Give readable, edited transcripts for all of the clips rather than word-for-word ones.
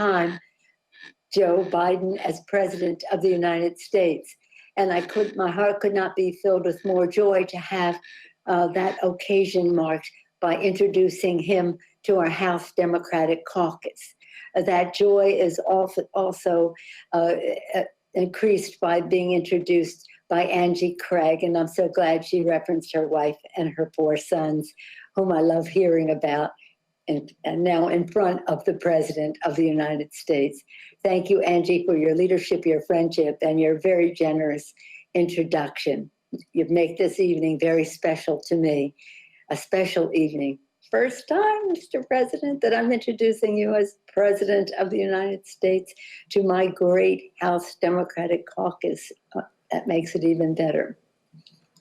time Joe Biden as President of the United States. And my heart could not be filled with more joy to have that occasion marked by introducing him to our House Democratic Caucus. That joy is also increased by being introduced by Angie Craig, and I'm so glad she referenced her wife and her 4 sons, whom I love hearing about, and now in front of the President of the United States. Thank you, Angie, for your leadership, your friendship, and your very generous introduction. You make this evening very special to me, a special evening. First time, Mr. President, that I'm introducing you as President of the United States to my great House Democratic Caucus. That makes it even better.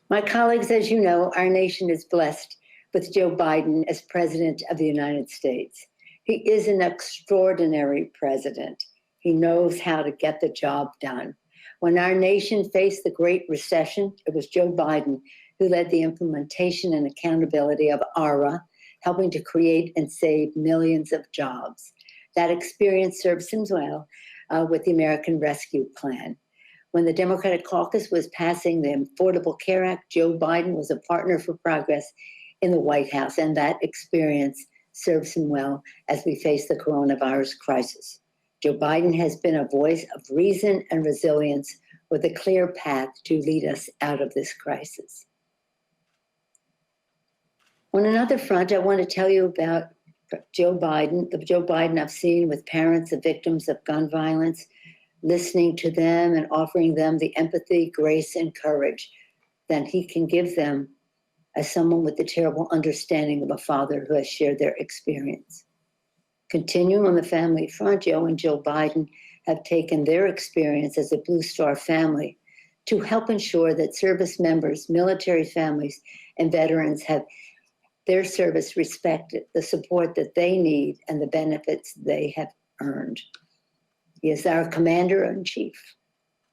My colleagues, as you know, our nation is blessed with Joe Biden as President of the United States. He is an extraordinary president. He knows how to get the job done. When our nation faced the Great Recession, it was Joe Biden who led the implementation and accountability of ARA, helping to create and save millions of jobs. That experience serves him well with the American Rescue Plan. When the Democratic Caucus was passing the Affordable Care Act, Joe Biden was a partner for progress in the White House, and that experience serves him well as we face the coronavirus crisis. Joe Biden has been a voice of reason and resilience with a clear path to lead us out of this crisis. On another front, I want to tell you about Joe Biden, the Joe Biden I've seen with parents of victims of gun violence, listening to them and offering them the empathy, grace, and courage that he can give them as someone with the terrible understanding of a father who has shared their experience. Continuing on the family front, Joe and Jill Biden have taken their experience as a Blue Star family to help ensure that service members, military families, and veterans have their service respected, the support that they need, and the benefits they have earned. He is our commander-in-chief,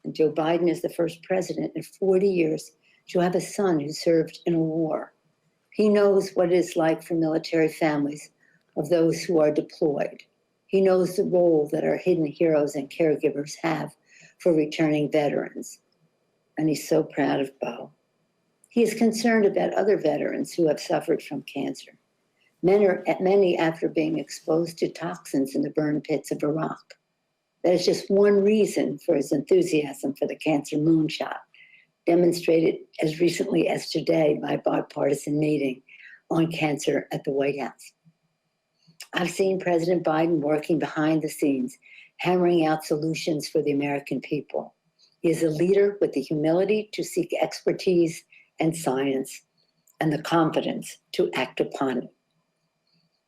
and Joe Biden is the first president in 40 years to have a son who served in a war. He knows what it is like for military families of those who are deployed. He knows the role that our hidden heroes and caregivers have for returning veterans. And he's so proud of Bo. He is concerned about other veterans who have suffered from cancer, many after being exposed to toxins in the burn pits of Iraq. That is just one reason for his enthusiasm for the cancer moonshot, demonstrated as recently as today by a bipartisan meeting on cancer at the White House. I've seen President Biden working behind the scenes, hammering out solutions for the American people. He is a leader with the humility to seek expertise and science and the confidence to act upon it.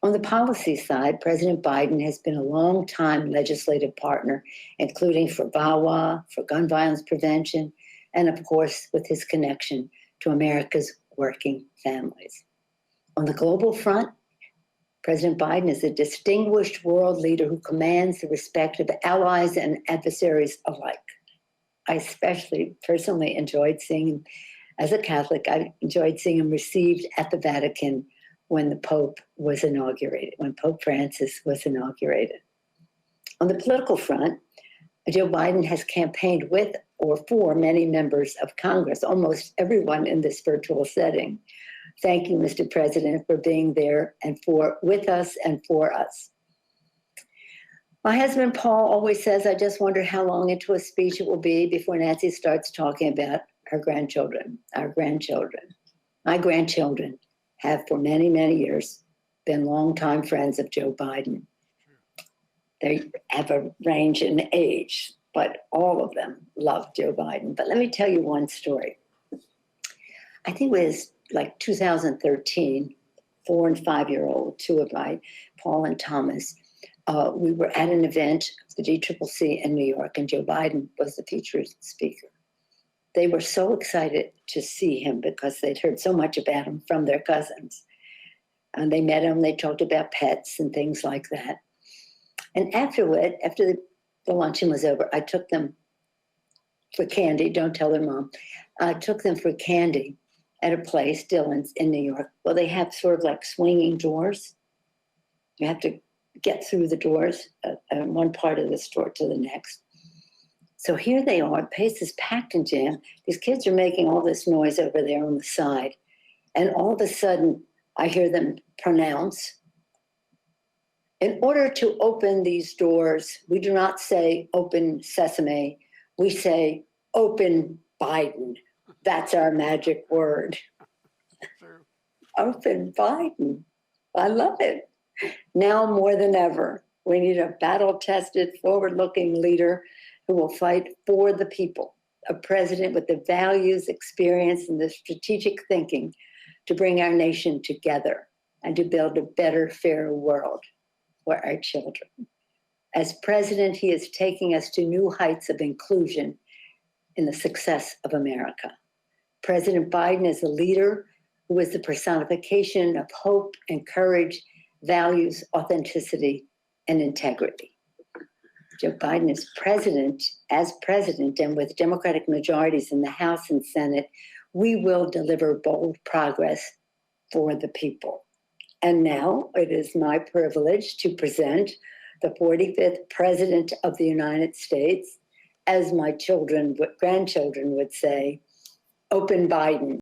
On the policy side, President Biden has been a long-time legislative partner, including for VAWA, for gun violence prevention, and of course, with his connection to America's working families. On the global front, President Biden is a distinguished world leader who commands the respect of allies and adversaries alike. I especially personally enjoyed seeing him, as a Catholic, I enjoyed seeing him received at the Vatican when the Pope was inaugurated, when Pope Francis was inaugurated. On the political front, Joe Biden has campaigned with or for many members of Congress, almost everyone in this virtual setting. Thank you, Mr. President, for being there and with us and for us. My husband, Paul, always says, I just wonder how long into a speech it will be before Nancy starts talking about her grandchildren, our grandchildren. My grandchildren have for many, many years been longtime friends of Joe Biden. They have a range in age, but all of them love Joe Biden. But let me tell you one story. I think it was like 2013, 4 and 5-year-old, two of my, Paul and Thomas, we were at an event, the GCCC in New York, and Joe Biden was the featured speaker. They were so excited to see him because they'd heard so much about him from their cousins. And they met him, they talked about pets and things like that. And afterward, after the luncheon was over, I took them for candy. Don't tell their mom. I took them for candy at a place still in New York. Well, they have sort of like swinging doors. You have to get through the doors, one part of the store to the next. So here they are, Pace is packed and jammed. These kids are making all this noise over there on the side. And all of a sudden, I hear them pronounce, in order to open these doors, we do not say open sesame, we say open Biden. That's our magic word. True. Open Biden. I love it. Now more than ever, we need a battle-tested, forward-looking leader who will fight for the people, a president with the values, experience, and the strategic thinking to bring our nation together and to build a better, fairer world for our children. As president, he is taking us to new heights of inclusion in the success of America. President Biden is a leader who is the personification of hope and courage, values, authenticity, and integrity. Joe Biden is president, and with Democratic majorities in the House and Senate, we will deliver bold progress for the people. And now it is my privilege to present the 45th President of the United States, as my grandchildren would say, Open Biden.